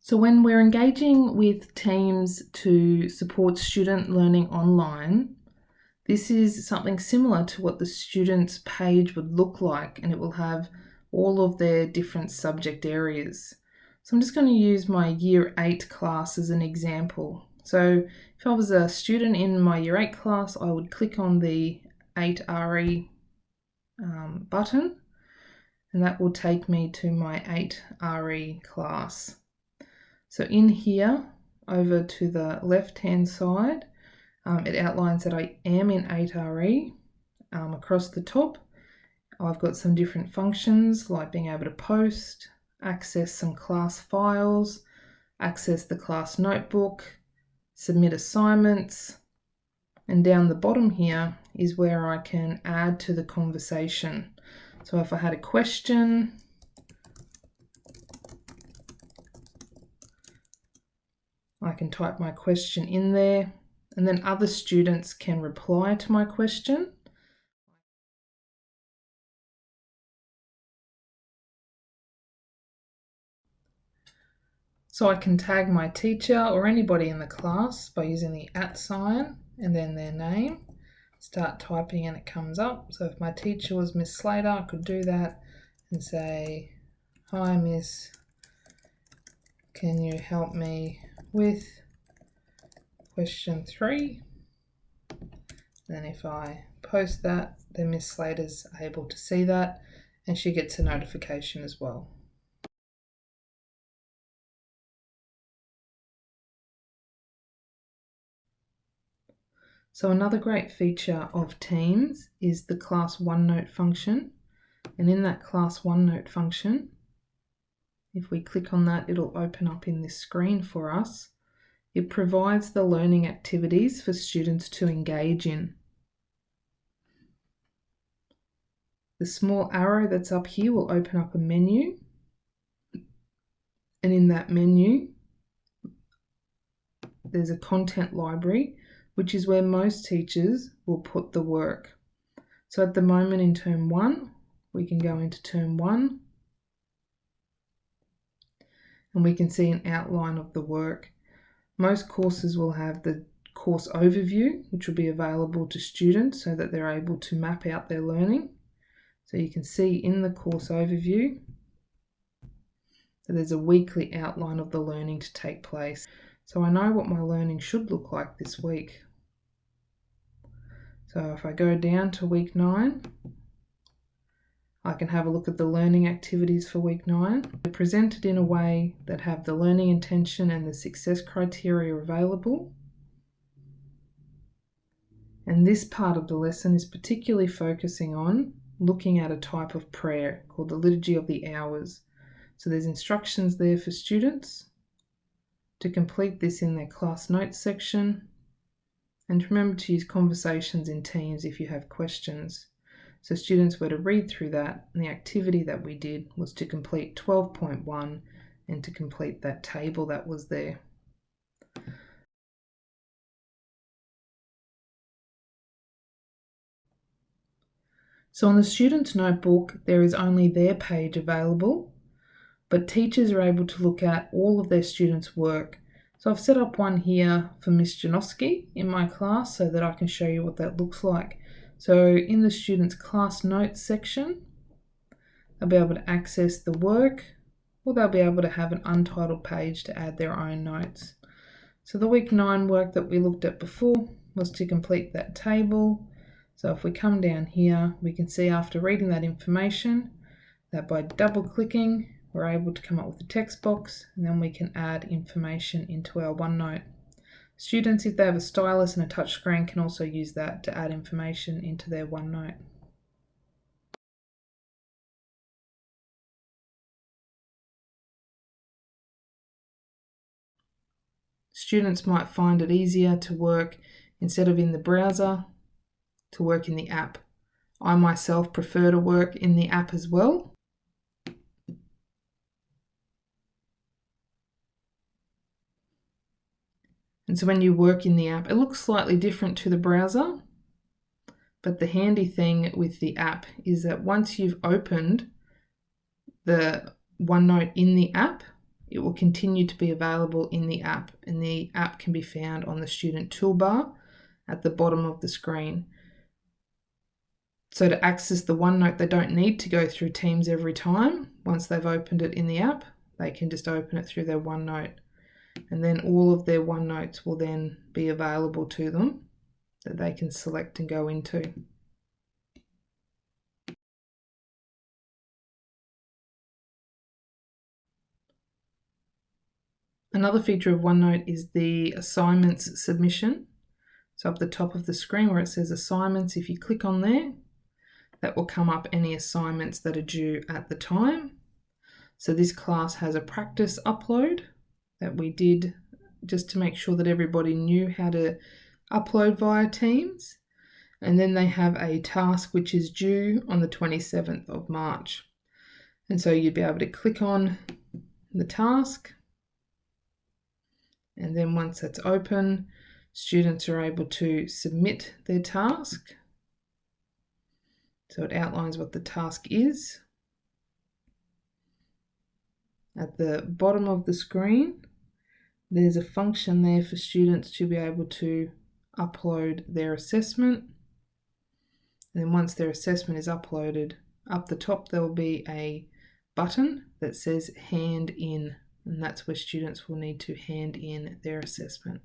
So when we're engaging with Teams to support student learning online, this is something similar to what the student's page would look like, and it will have all of their different subject areas. So I'm just going to use my Year 8 class as an example. So if I was a student in my Year 8 class, I would click on the 8RE button, and that will take me to my 8RE class. So in here, over to the left-hand side, it outlines that I am in 8RE. Across the top, I've got some different functions like being able to post, access some class files, access the class notebook, submit assignments, and down the bottom here is where I can add to the conversation. So if I had a question, I can type my question in there, and then other students can reply to my question. So I can tag my teacher or anybody in the class by using the @ sign and then their name. Start typing and it comes up. So if my teacher was Miss Slater, I could do that and say, "Hi Miss, can you help me with question 3? Then if I post that, then Miss Slater's able to see that and she gets a notification as well. So another great feature of Teams is the class OneNote function. And in that class OneNote function, if we click on that, it'll open up in this screen for us. It provides the learning activities for students to engage in. The small arrow that's up here will open up a menu. And in that menu, there's a content library, which is where most teachers will put the work. So at the moment in Term 1, we can go into Term 1 and we can see an outline of the work. Most courses will have the course overview, which will be available to students so that they're able to map out their learning. So you can see in the course overview that there's a weekly outline of the learning to take place. So I know what my learning should look like this week. So if I go down to week 9, I can have a look at the learning activities for week 9. They're presented in a way that have the learning intention and the success criteria available. And this part of the lesson is particularly focusing on looking at a type of prayer called the Liturgy of the Hours. So there's instructions there for students to complete this in their class notes section. And remember to use conversations in Teams if you have questions. So students were to read through that, and the activity that we did was to complete 12.1 and to complete that table that was there. So on the student's notebook, there is only their page available, but teachers are able to look at all of their students' work. So I've set up one here for Miss Janowski in my class so that I can show you what that looks like. So in the student's class notes section, they'll be able to access the work, or they'll be able to have an untitled page to add their own notes. So the week 9 work that we looked at before was to complete that table. So if we come down here, we can see after reading that information that by double clicking, we're able to come up with a text box, and then we can add information into our OneNote. Students, if they have a stylus and a touchscreen, can also use that to add information into their OneNote. Students might find it easier to work, instead of in the browser, to work in the app. I myself prefer to work in the app as well. And so when you work in the app, it looks slightly different to the browser. But the handy thing with the app is that once you've opened the OneNote in the app, it will continue to be available in the app, and the app can be found on the student toolbar at the bottom of the screen. So to access the OneNote, they don't need to go through Teams every time. Once they've opened it in the app, they can just open it through their OneNote, and then all of their OneNotes will then be available to them that they can select and go into. Another feature of OneNote is the assignments submission. So up the top of the screen where it says assignments, if you click on there, that will come up any assignments that are due at the time. So this class has a practice upload that we did just to make sure that everybody knew how to upload via Teams. And then they have a task which is due on the 27th of March. And so you'd be able to click on the task, and then once that's open, students are able to submit their task. So it outlines what the task is. At the bottom of the screen, there's a function there for students to be able to upload their assessment. And then once their assessment is uploaded, up the top there will be a button that says hand in, and that's where students will need to hand in their assessment.